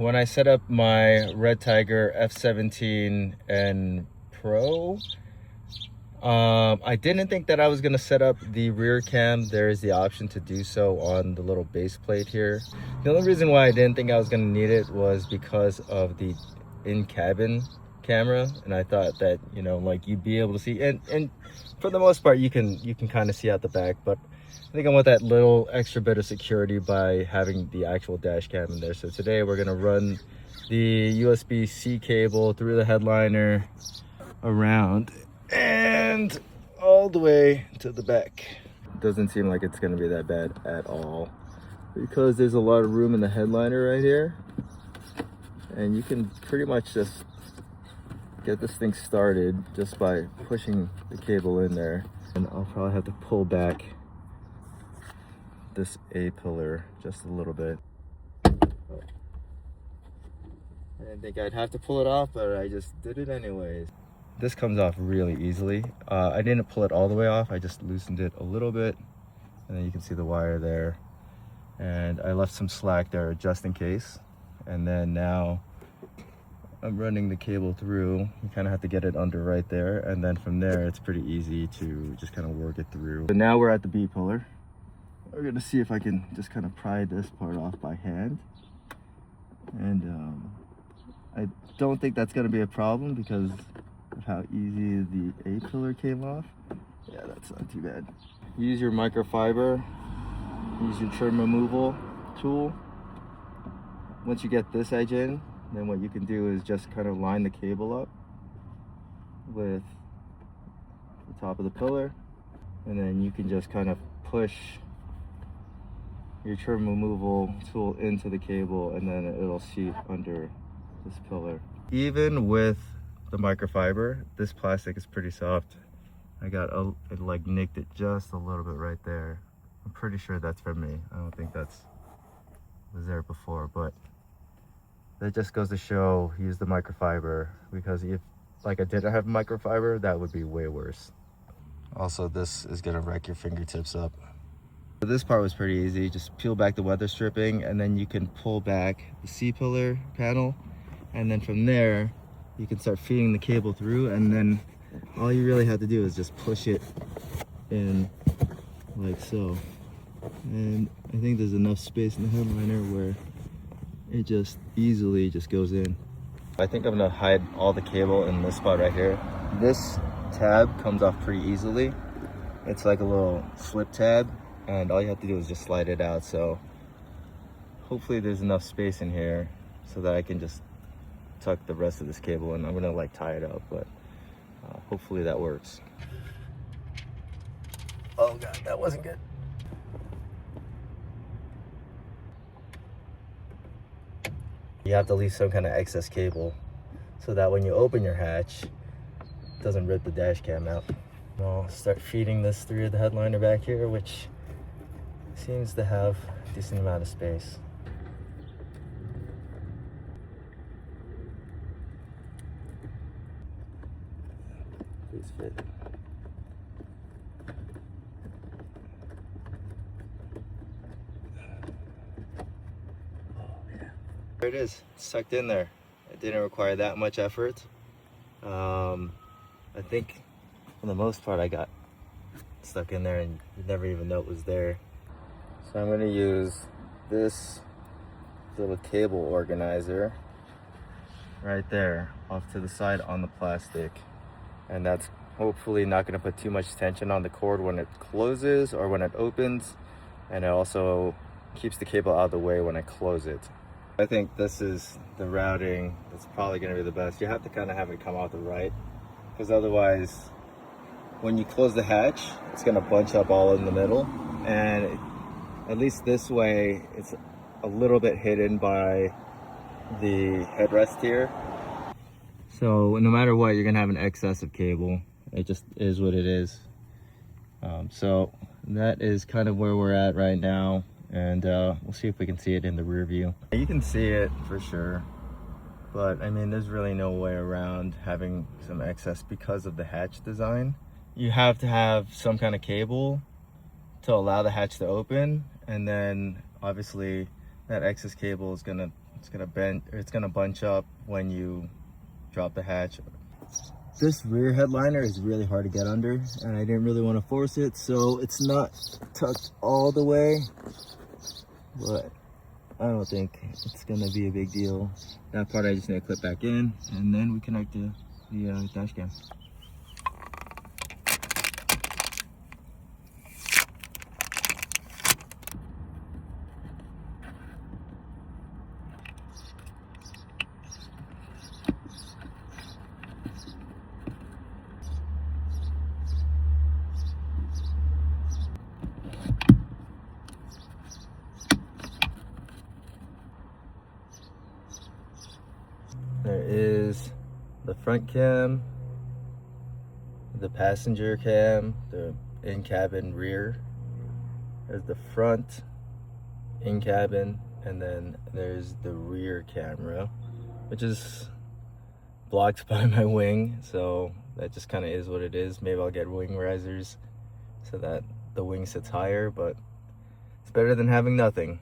When I set up my Redtiger F17N Plus, I didn't think that I was gonna set up the rear cam. There is the option to do so on the little base plate here. The only reason why I didn't think I was gonna need it was because of the in-cabin camera, and I thought that, you know, like you'd be able to see, and for the most part you can kind of see out the back, but I think I want that little extra bit of security by having the actual dash cam in there. So today we're gonna run the USB-C cable through the headliner, around, and all the way to the back. Doesn't seem like it's gonna be that bad at all, because there's a lot of room in the headliner right here, and you can pretty much just get this thing started just by pushing the cable in there. And I'll probably have to pull back this A pillar just a little bit. I didn't think I'd have to pull it off, but I just did it anyways. This comes off really easily. I didn't pull it all the way off, I just loosened it a little bit, and then you can see the wire there. And I left some slack there just in case. And then now I'm running the cable through. You kind of have to get it under right there, and then from there it's pretty easy to just kind of work it through. So now we're at the B pillar. We're gonna see if I can just kind of pry this part off by hand. And I don't think that's gonna be a problem because of how easy the A pillar came off. Yeah, that's not too bad. Use your microfiber, use your trim removal tool. Once you get this edge in, then what you can do is just kind of line the cable up with the top of the pillar, and then you can just kind of push your trim removal tool into the cable, and then it'll seat under this pillar. Even with the microfiber, this plastic is pretty soft. I got it like nicked it just a little bit right there. I'm pretty sure that's from me. I don't think was there before, but that just goes to show, use the microfiber, because if like I didn't have microfiber, that would be way worse. Also, this is gonna wreck your fingertips up. This part was pretty easy. Just peel back the weather stripping, and then you can pull back the C-pillar panel, and then from there you can start feeding the cable through, and then all you really have to do is just push it in like so. And I think there's enough space in the headliner where it just easily just goes in. I think I'm gonna hide all the cable in this spot right here. This tab comes off pretty easily. It's like a little slip tab, and all you have to do is just slide it out. So hopefully there's enough space in here so that I can just tuck the rest of this cable in. I'm gonna like tie it up, but hopefully that works. Oh God, that wasn't good. You have to leave some kind of excess cable so that when you open your hatch, it doesn't rip the dash cam out. I'll start feeding this through the headliner back here, which seems to have a decent amount of space. Please fit. There it is, it's tucked in there. It didn't require that much effort. I think for the most part I got stuck in there and you never even know it was there. So I'm going to use this little cable organizer right there off to the side on the plastic, and that's hopefully not going to put too much tension on the cord when it closes or when it opens, and it also keeps the cable out of the way when I close it. I think this is the routing that's probably going to be the best. You have to kind of have it come out the right, because otherwise when you close the hatch it's going to bunch up all in the middle, and at least this way it's a little bit hidden by the headrest here. So no matter what, you're going to have an excess of cable. It just is what it is. So that is kind of where we're at right now, and we'll see if we can see it in the rear view. You can see it for sure, but I mean there's really no way around having some excess because of the hatch design. You have to have some kind of cable to allow the hatch to open, and then obviously that excess cable is going to It's gonna bunch up when you drop the hatch. This rear headliner is really hard to get under, and I didn't really want to force it, so it's not tucked all the way, but I don't think it's gonna be a big deal. That part I just need to clip back in, and then we connect the dash cam. There is the front cam, the passenger cam, the in-cabin rear. There's the front in-cabin, and then there's the rear camera, which is blocked by my wing, so that just kind of is what it is. Maybe I'll get wing risers so that the wing sits higher, but it's better than having nothing.